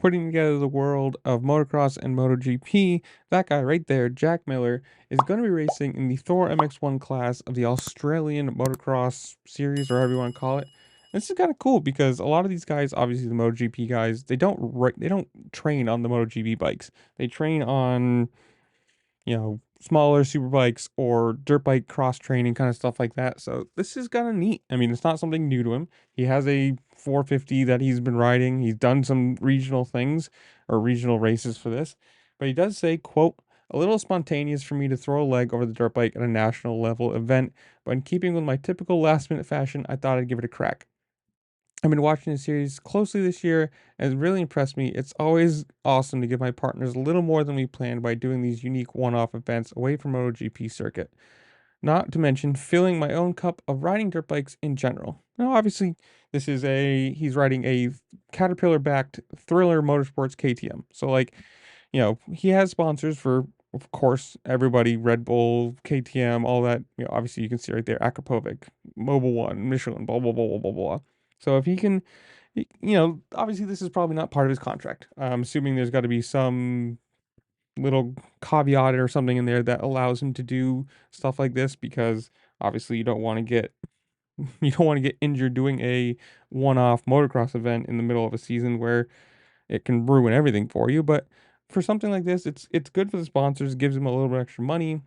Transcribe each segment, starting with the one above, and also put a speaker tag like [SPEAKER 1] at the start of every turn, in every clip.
[SPEAKER 1] putting together the world of motocross and MotoGP. That guy right there, Jack Miller, is going to be racing in the Thor MX1 class of the Australian Motocross series, or however you want to call it. This is kind of cool because a lot of these guys, obviously the MotoGP guys, they don't train on the MotoGP bikes. They train on, smaller super bikes or dirt bike cross training kind of stuff like that. So this is kind of neat. I mean, it's not something new to him. He has a 450 that he's been riding. He's done some regional things or regional races for this, but he does say, quote, a little spontaneous for me to throw a leg over the dirt bike at a national level event, but in keeping with my typical last minute fashion, I thought I'd give it a crack. I've been watching the series closely this year and it really impressed me. It's always awesome to give my partners a little more than we planned by doing these unique one-off events away from MotoGP circuit. Not to mention filling my own cup of riding dirt bikes in general. Now, obviously, he's riding a Caterpillar-backed Thriller Motorsports KTM. So, he has sponsors for, of course, everybody, Red Bull, KTM, all that. Obviously, you can see right there, Akrapovic, Mobile One, Michelin, blah, blah, blah, blah, blah, blah. So if he can, obviously this is probably not part of his contract. I'm assuming there's got to be some little caveat or something in there that allows him to do stuff like this because obviously you don't want to get you don't want to get injured doing a one-off motocross event in the middle of a season where it can ruin everything for you. But for something like this, it's good for the sponsors, gives him a little bit extra money.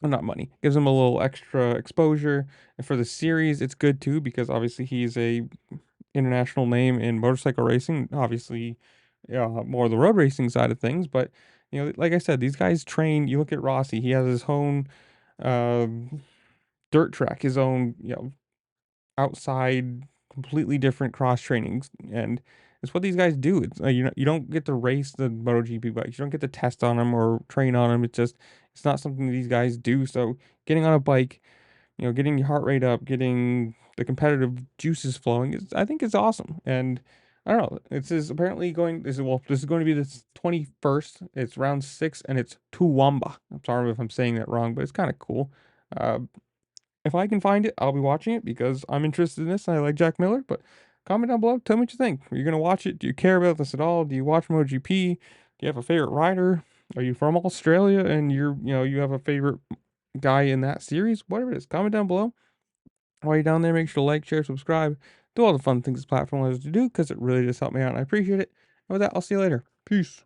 [SPEAKER 1] Well, not money, gives him a little extra exposure. And for the series, it's good too because obviously he's a international name in motorcycle racing. Obviously, more the road racing side of things. But like I said, these guys train. You look at Rossi; he has his own um dirt track, his own outside, completely different cross trainings, and it's what these guys do. It's you don't get to race the MotoGP bikes. You don't get to test on them or train on them. It's not something that these guys do. So getting on a bike, getting your heart rate up, getting the competitive juices flowing I think it's awesome. And I don't know. This is apparently going. This is going to be the 21st. It's round 6, and it's Toowoomba. I'm sorry if I'm saying that wrong, but it's kind of cool. Uh, if I can find it, I'll be watching it because I'm interested in this and I like Jack Miller. But comment down below. Tell me what you think. Are you gonna watch it? Do you care about this at all? Do you watch MotoGP? Do you have a favorite rider? Are you from Australia and you have a favorite guy in that series? Whatever it is, comment down below. While you're down there, make sure to like, share, subscribe, do all the fun things this platform allows you to do because it really does help me out and I appreciate it. And with that, I'll see you later. Peace.